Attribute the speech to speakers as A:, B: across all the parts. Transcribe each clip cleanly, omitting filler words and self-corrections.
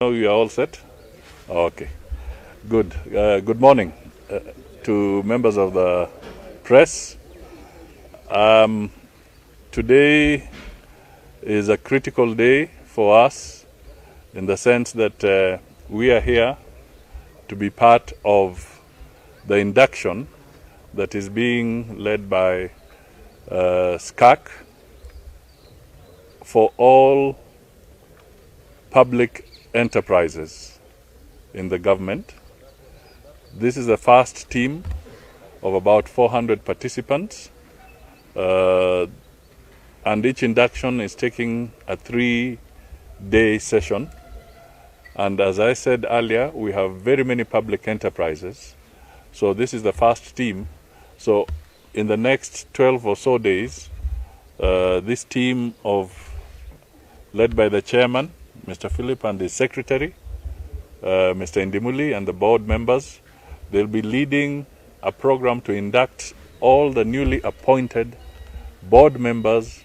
A: No, you are all set? Okay, good. Good morning to members of the press. Today is a critical day for us in the sense that we are here to be part of the induction that is being led by SCAC for all public enterprises in the government. This is the first team of about 400 participants, and each induction is taking a 3-day session. And as I said earlier, we have very many public enterprises. So this is the first team. So in the next 12 or so days, this team led by the chairman, Mr. Philip, and the secretary, Mr. Indimuli, and the board members, they'll be leading a program to induct all the newly appointed board members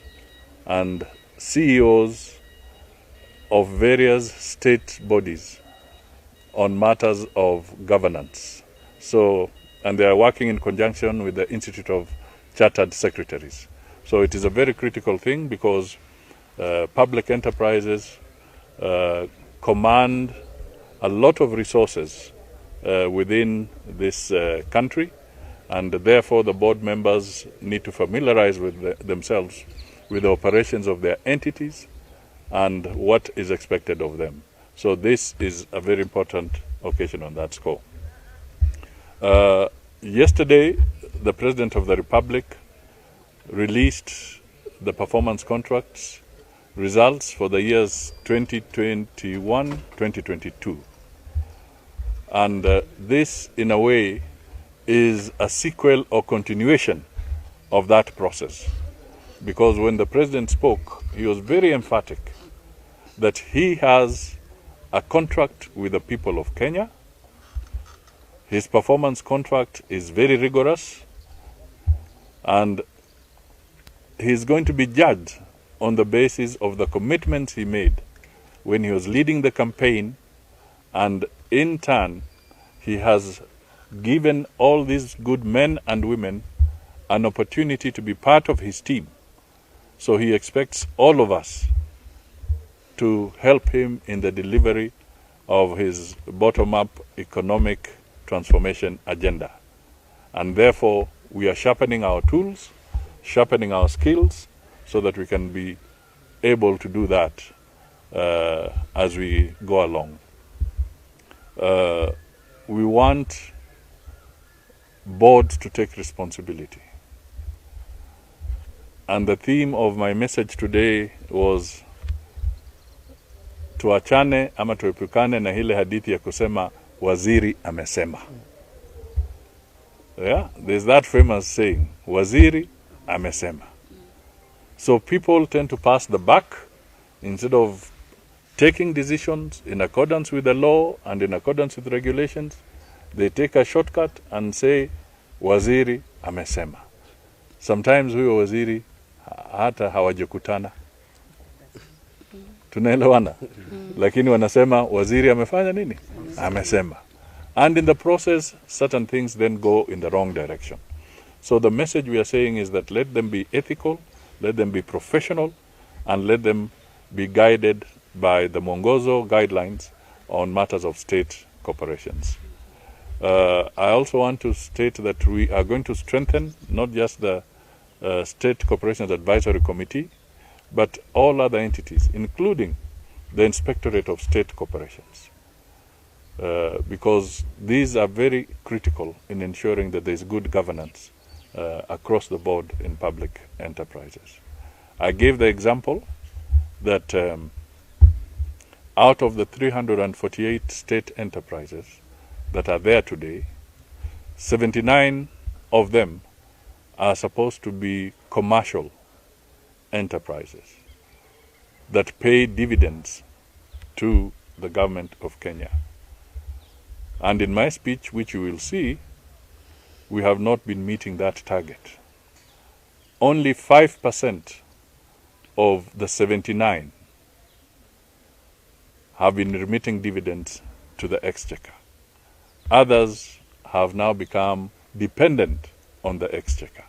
A: and CEOs of various state bodies on matters of governance. So, and they are working in conjunction with the Institute of Chartered Secretaries. So it is a very critical thing because public enterprises command a lot of resources within this country, and therefore the board members need to familiarize with themselves with the operations of their entities and what is expected of them. So this is a very important occasion on that score. Yesterday, the President of the Republic released the performance contracts results for the years 2021-2022. And this, in a way, is a sequel or continuation of that process. Because when the President spoke, he was very emphatic that he has a contract with the people of Kenya. His performance contract is very rigorous, and he's going to be judged on the basis of the commitments he made when he was leading the campaign, and in turn, he has given all these good men and women an opportunity to be part of his team. So he expects all of us to help him in the delivery of his bottom-up economic transformation agenda. And therefore, we are sharpening our tools, sharpening our skills, so that we can be able to do that as we go along. We want boards to take responsibility. And the theme of my message today was tuachane ama tuepukane na ile hadithi ya kusema waziri amesema. Yeah, there's that famous saying, waziri amesema. So people tend to pass the buck instead of taking decisions in accordance with the law and in accordance with regulations. They take a shortcut and say, waziri amesema. Sometimes huyo waziri hata hawajakutana. Tunaelewana? Lakini wanasema waziri amefanya nini? Amesema. And in the process, certain things then go in the wrong direction. So the message we are saying is that let them be ethical, let them be professional, and let them be guided by the Mwongozo guidelines on matters of state corporations. I also want to state that we are going to strengthen not just the State Corporations Advisory Committee, but all other entities, including the Inspectorate of State Corporations, because these are very critical in ensuring that there is good governance across the board in public enterprises. I gave the example that out of the 348 state enterprises that are there today, 79 of them are supposed to be commercial enterprises that pay dividends to the government of Kenya. And in my speech, which you will see, we have not been meeting that target. Only 5% of the 79 have been remitting dividends to the exchequer. Others have now become dependent on the exchequer.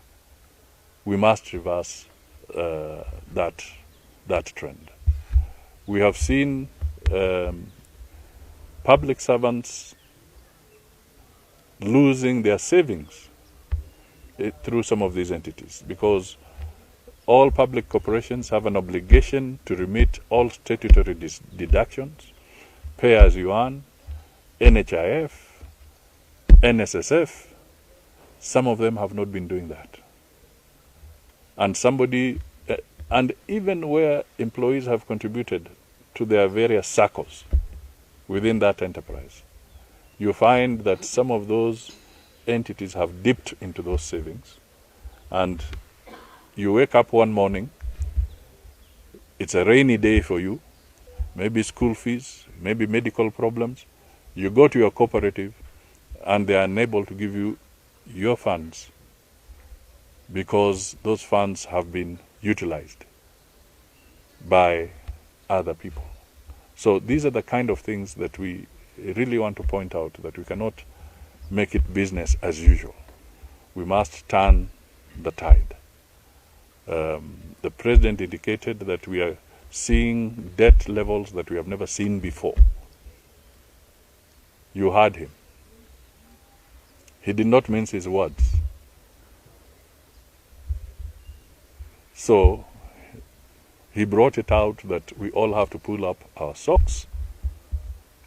A: We must reverse that trend. We have seen public servants losing their savings through some of these entities, because all public corporations have an obligation to remit all statutory deductions, pay as you earn, NHIF, NSSF. Some of them have not been doing that. And and even where employees have contributed to their various circles within that enterprise, you find that some of those entities have dipped into those savings, and you wake up one morning, it's a rainy day for you, maybe school fees, maybe medical problems. You go to your cooperative and they are unable to give you your funds because those funds have been utilized by other people. So these are the kind of things that we really want to point out, that we cannot make it business as usual. We must turn the tide. The president indicated that we are seeing debt levels that we have never seen before. You heard him. He did not mince his words. So he brought it out that we all have to pull up our socks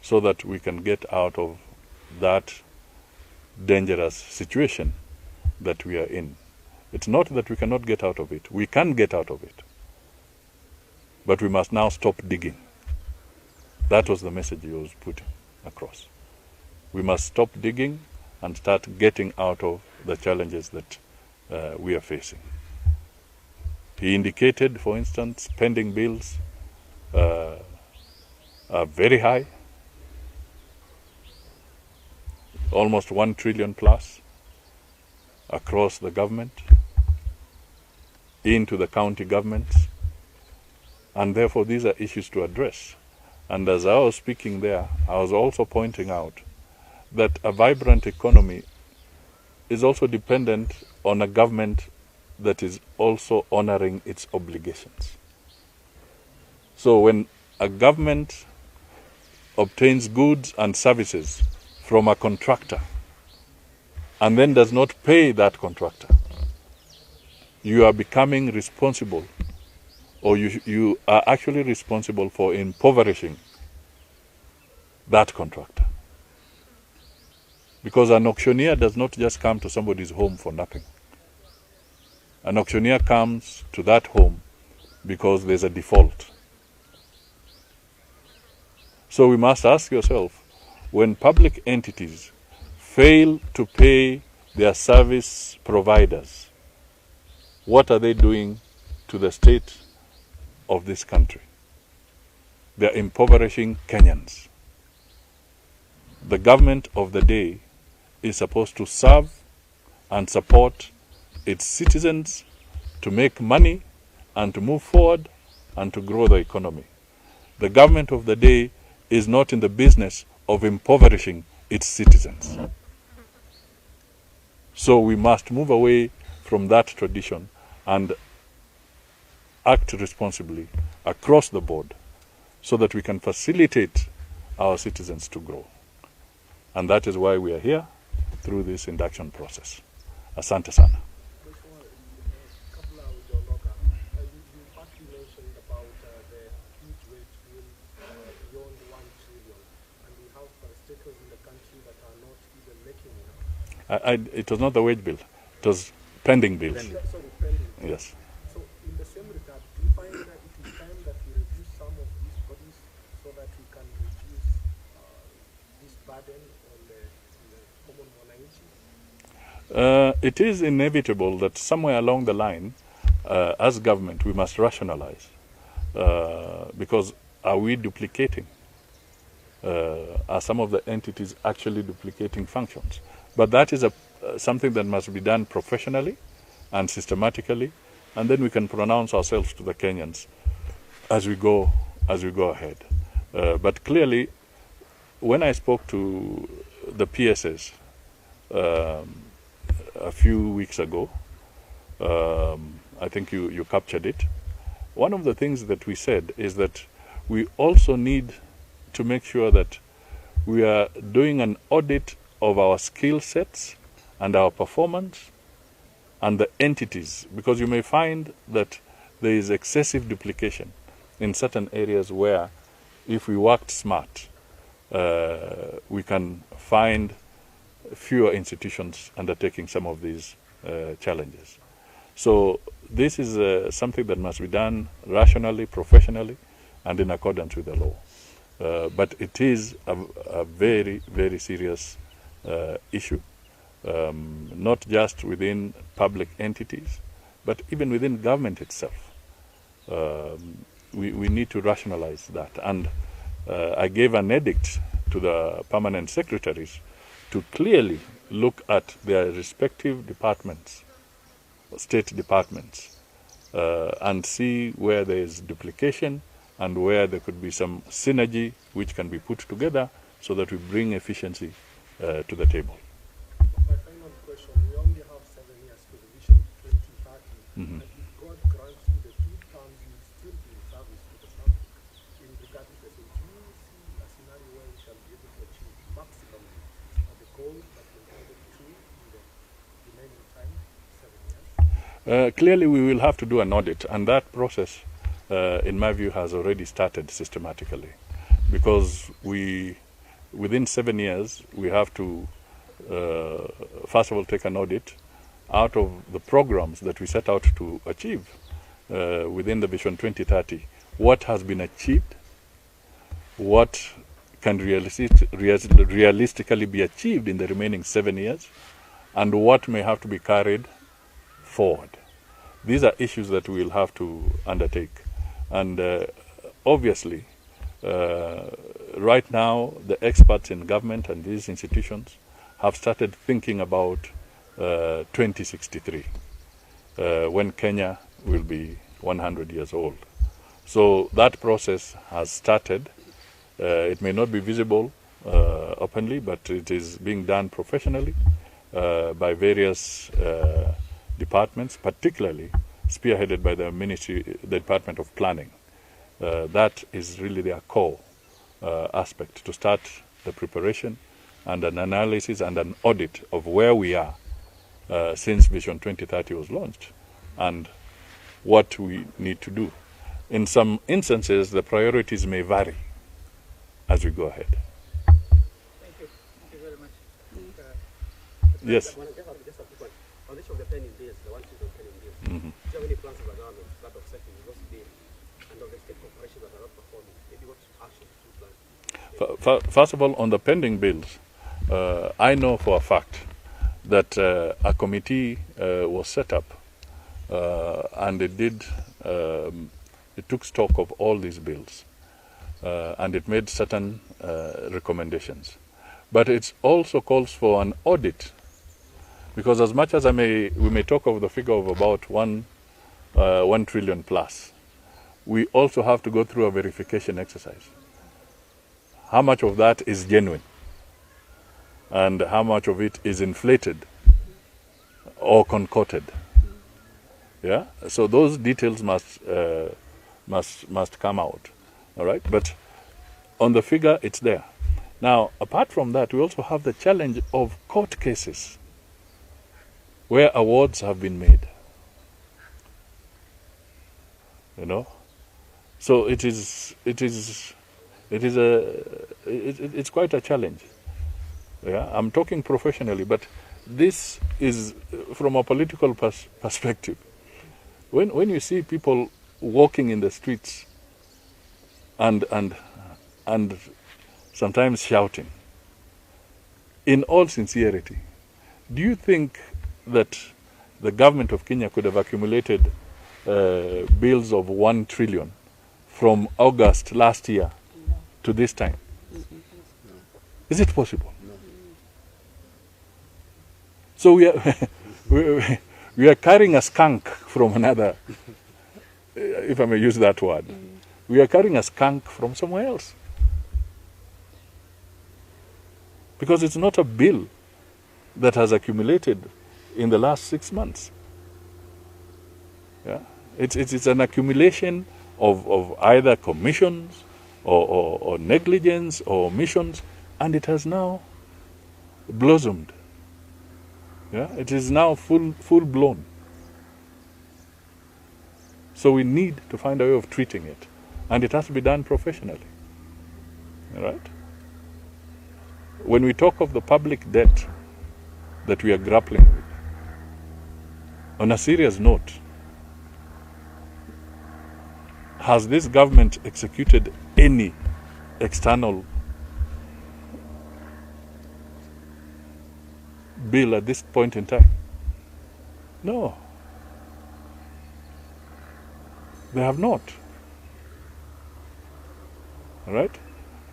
A: so that we can get out of that dangerous situation that we are in. It's not that we cannot get out of it. We can get out of it. But we must now stop digging. That was the message he was putting across. We must stop digging and start getting out of the challenges that we are facing. He indicated, for instance, pending bills are very high, almost 1 trillion plus across the government, into the county governments, and therefore these are issues to address. And as I was speaking there, I was also pointing out that a vibrant economy is also dependent on a government that is also honoring its obligations. So when a government obtains goods and services from a contractor and then does not pay that contractor, you are becoming responsible, or you are actually responsible for impoverishing that contractor. Because an auctioneer does not just come to somebody's home for nothing. An auctioneer comes to that home because there's a default. So we must ask yourself, when public entities fail to pay their service providers, what are they doing to the state of this country? They're impoverishing Kenyans. The government of the day is supposed to serve and support its citizens to make money and to move forward and to grow the economy. The government of the day is not in the business of impoverishing its citizens. So we must move away from that tradition and act responsibly across the board so that we can facilitate our citizens to grow. And that is why we are here through this induction process. Asante sana. It was not the wage bill. It was pending bills.
B: Sorry, pending.
A: Yes.
B: So in the same regard, do you find that it is time that we reduce some of these bodies so that we can reduce this burden on the common mwananchi?
A: It is inevitable that somewhere along the line, as government, we must rationalize. Because are we duplicating? Are some of the entities actually duplicating functions? But that is something that must be done professionally and systematically, and then we can pronounce ourselves to the Kenyans as we go ahead. But clearly, when I spoke to the PSS a few weeks ago, I think you captured it. One of the things that we said is that we also need to make sure that we are doing an audit of our skill sets and our performance and the entities, because you may find that there is excessive duplication in certain areas where, if we worked smart, we can find fewer institutions undertaking some of these challenges. So this is something that must be done rationally, professionally, and in accordance with the law. But it is a very, very serious issue, not just within public entities, but even within government itself. We need to rationalize that. And I gave an edict to the permanent secretaries to clearly look at their respective departments, state departments, and see where there is duplication and where there could be some synergy which can be put together so that we bring efficiency to the table.
B: My final question, we only have 7 years to the Vision 2030, and if God grants you the 2 terms, you will still be in service to the public in regard to the. Do you see a scenario where we shall be able to achieve maximum the goals that we wanted to in the remaining time, 7 years?
A: Clearly, we will have to do an audit, and that process, in my view, has already started systematically, because within 7 years, we have to, first of all, take an audit out of the programs that we set out to achieve within the Vision 2030. What has been achieved? What can realistically be achieved in the remaining 7 years? And what may have to be carried forward? These are issues that we will have to undertake. And obviously, right now, the experts in government and these institutions have started thinking about 2063, when Kenya will be 100 years old. So that process has started. It may not be visible openly, but it is being done professionally by various departments, particularly spearheaded by the Department of Planning. That is really their core aspect, to start the preparation and an analysis and an audit of where we are since Vision 2030 was launched and what we need to do. In some instances, the priorities may vary as we go ahead.
C: Thank you. Thank you very much.
A: Yes.
D: On the issue of the pending bills, the 1 trillion pending bills, do you have any plans of the government that offsetting those bills and of the state corporations that are not performing? Maybe what actions do you plan?
A: First of all, on the pending bills, I know for a fact that a committee was set up and it took stock of all these bills and it made certain recommendations. But it also calls for an audit, because as much as we may talk of the figure of about 1 trillion plus, we also have to go through a verification exercise. How much of that is genuine? And how much of it is inflated or concocted? Yeah. So those details must come out. All right. But on the figure, it's there. Now, apart from that, we also have the challenge of court cases where awards have been made. You know, so it's quite a challenge. Yeah, I'm talking professionally, but this is from a political perspective. When you see people walking in the streets and sometimes shouting, in all sincerity, do you think that the government of Kenya could have accumulated bills of 1 trillion from August last year to this time? Is it possible? So we are carrying a skunk from another, if I may use that word. We are carrying a skunk from somewhere else. Because it's not a bill that has accumulated in the last 6 months. Yeah? It's an accumulation of either commissions or negligence or omissions, and it has now blossomed. Yeah? It is now full blown. So we need to find a way of treating it, and it has to be done professionally. All right? When we talk of the public debt that we are grappling with, on a serious note, has this government executed any external bill at this point in time? No. They have not. All right?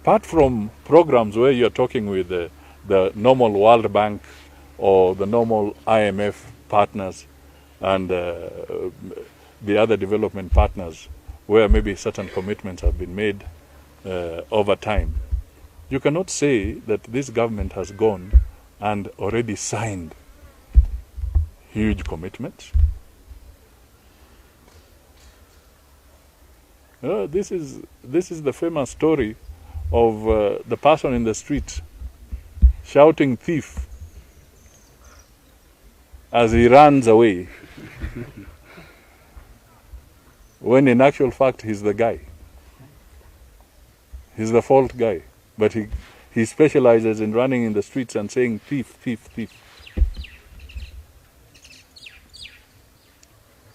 A: Apart from programs where you're talking with the normal World Bank or the normal IMF partners and the other development partners, where maybe certain commitments have been made over time, you cannot say that this government has gone and already signed huge commitments. This is the famous story of the person in the street shouting thief as he runs away, when in actual fact he's the guy. He's the fault guy. But he specializes in running in the streets and saying thief, thief, thief.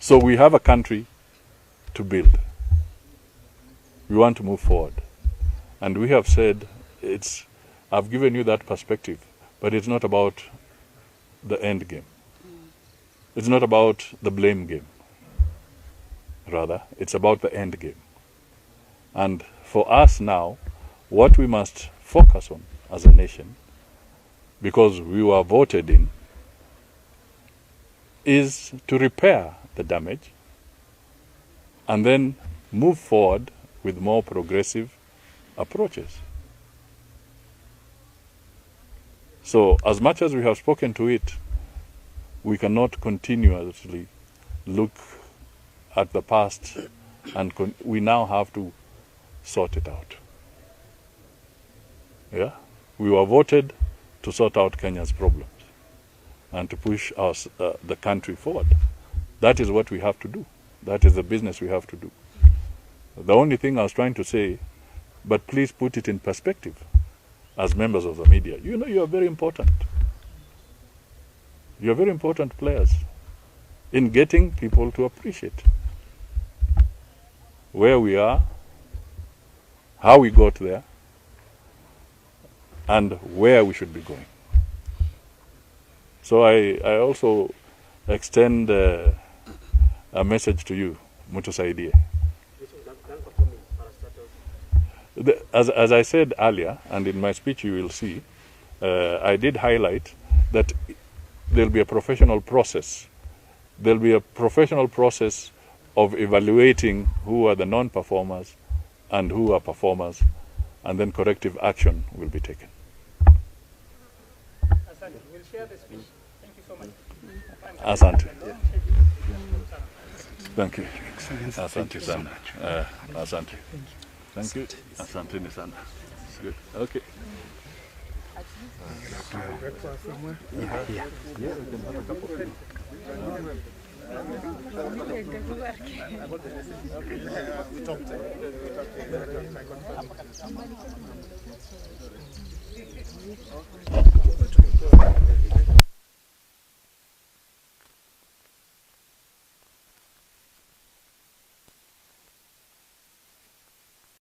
A: So we have a country to build. We want to move forward. And we have said, I've given you that perspective, but it's not about the end game. It's not about the blame game. Rather, it's about the end game. And for us now, what we must focus on as a nation, because we were voted in, is to repair the damage and then move forward with more progressive approaches. So, as much as we have spoken to it, we cannot continuously look at the past, and we now have to sort it out. Yeah? We were voted to sort out Kenya's problems and to push the country forward. That is what we have to do. That is the business we have to do. The only thing I was trying to say, but please put it in perspective as members of the media. You know you are very important. You are very important players in getting people to appreciate where we are, how we got there, and where we should be going. So I also extend a message to you, Mutusaidie. As I said earlier, and in my speech you will see, I did highlight that there will be a professional process. There will be a professional process of evaluating who are the non-performers and who are performers, and then corrective action will be taken.
C: Asante. We'll share the speech. Thank you so much.
A: Asante. Thank you. Asante sana. Asante. Thank you. Asante sana. It's good. Okay.
B: Yeah.